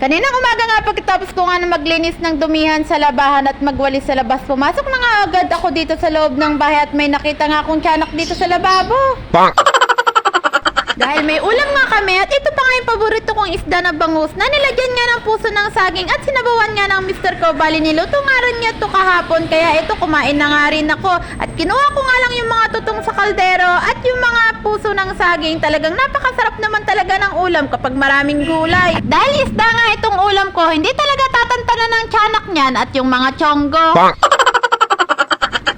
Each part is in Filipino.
Kaninang umaga nga pagkatapos ko nga na maglinis ng dumihan sa labahan at magwalis sa labas, pumasok na nga agad ako dito sa loob ng bahay at may nakita nga akong tiyanak dito sa lababo. Dahil may ulam nga kami at ito pa nga yung paborito kong isda na bangus na nilagyan nga ng puso ng saging at sinabawan nga ng mister ko. Bali niluto nga rin niya ito kahapon kaya ito kumain na nga rin ako. At kinuha ko nga lang yung mga tutong sa kaldero at yung mga puso ng saging. Talagang napakasarap naman talaga ng ulam kapag maraming gulay. Dahil isda nga itong ulam ko, hindi talaga tatantanan ng tiyanak niyan at yung mga tiyonggo.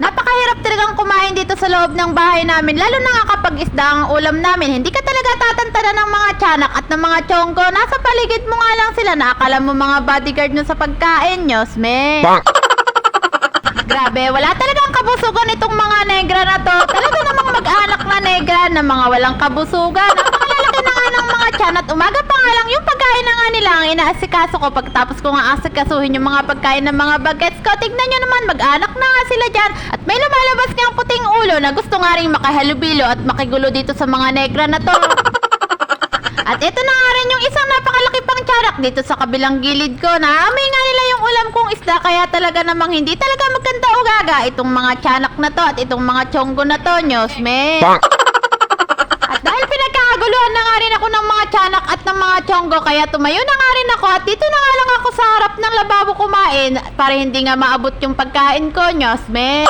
Napakahirap talagang kumain dito sa loob ng bahay namin, lalo na nga kapag isda ang ulam namin. Hindi ka talaga tatantanan ng mga tiyanak at ng mga tiyonggo. Nasa paligid mo nga lang sila na akala mo mga bodyguard nyo sa pagkain nyo, sme. Grabe, wala talagang kabusugan itong mga negra na to. Talaga namang mag-anak na negra na mga walang kabusugan. Napakalalaki na nga ng mga tiyan at umaga pa nga lang yung pagkain na nga nila ang inaasikaso ko. Pagtapos ko nga asikasuhin yung mga pagkain ng mga bagets ko, tignan nyo naman, mag-anak na nga sila dyan. At may lumalabas nga ang puting ulo na gusto nga rin makahalubilo at makigulo dito sa mga negra na to. At ito na nga rin yung isang napakalaki pang tiyanak dito sa kabilang gilid ko. Naamoy nga nila yung ulam kong isda kaya talaga namang hindi talaga maganda o gaga itong mga tiyanak na to at itong mga tiyonggo na to, nyosme. At dahil pinagkakaguluhan na nga rin ako ng mga tiyanak at ng mga tiyonggo kaya tumayo na nga rin ako at dito na nga lang ako sa harap ng lababo kumain para hindi nga maabot yung pagkain ko, nyosme.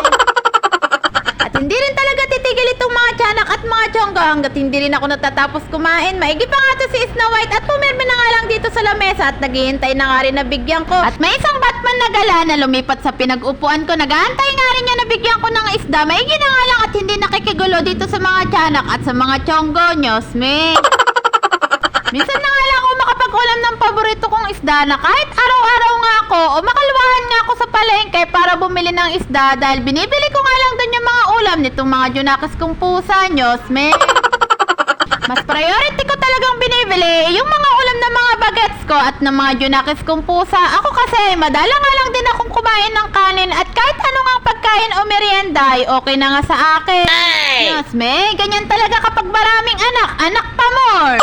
At hindi rin talaga titigil itong mga tiyanak at mga tiyonggo hanggat hindi rin ako natatapos kumain. Maigi pa nga to si Snow White at pumirmi na nga lang dito sa lamesa at naghihintay na nga rin na bigyan ko. At may isang Batman na gala na lumipat sa pinag-upuan ko. Nag-aantay nga rin niya na bigyan ko ng isda. Maigi na nga lang at hindi nakikigulo dito sa mga tiyanak at sa mga tiyonggo, nyosme. Minsan na nga lang ako makapag-ulam ng paborito kong isda na kahit araw-araw nga ako o makaluwahan nga ako sa palengke para bumili ng isda dahil binibili ko nga lang dun yung mga ulam nitong mga junakis kong pusa, nyosme. Mas priority ko talagang binibili yung mga ulam ng mga bagets ko at ng mga junakis kong pusa. Ako kasi madala nga lang din akong kumain ng kanin at kahit ano nga pagkain o merienda ay okay na nga sa akin. Nyosme, ganyan talaga kapag maraming anak, anak pa more.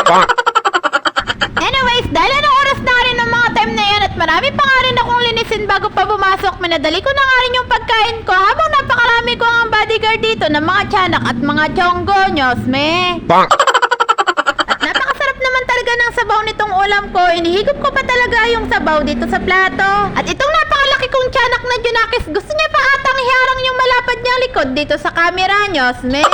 Anyways, dahil anong oras na rin ng mga time na yan at marami pa nga rin akong linisin bago pa pumasok, minadali ko na nga rin yung pagkain ko habang napakarami ko ang bodyguard dito ng mga tiyanak at mga tiyonggo, nyosme. At napakasarap naman talaga ng sabaw nitong ulam ko. Inihigop ko pa talaga yung sabaw dito sa plato. At itong napakalaki kong tiyanak na junakis, gusto niya pa atang iharang yung malapad niyang likod dito sa camera, nyosme.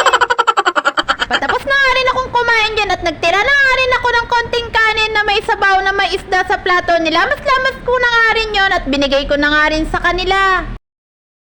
Patapos na nga rin akong kumain dyan at nagtira na nga rin ako ng konting kanin na may sabaw na may isda sa plato. Nilamas-lamas ko na nga rin yun at binigay ko na nga rin sa kanila.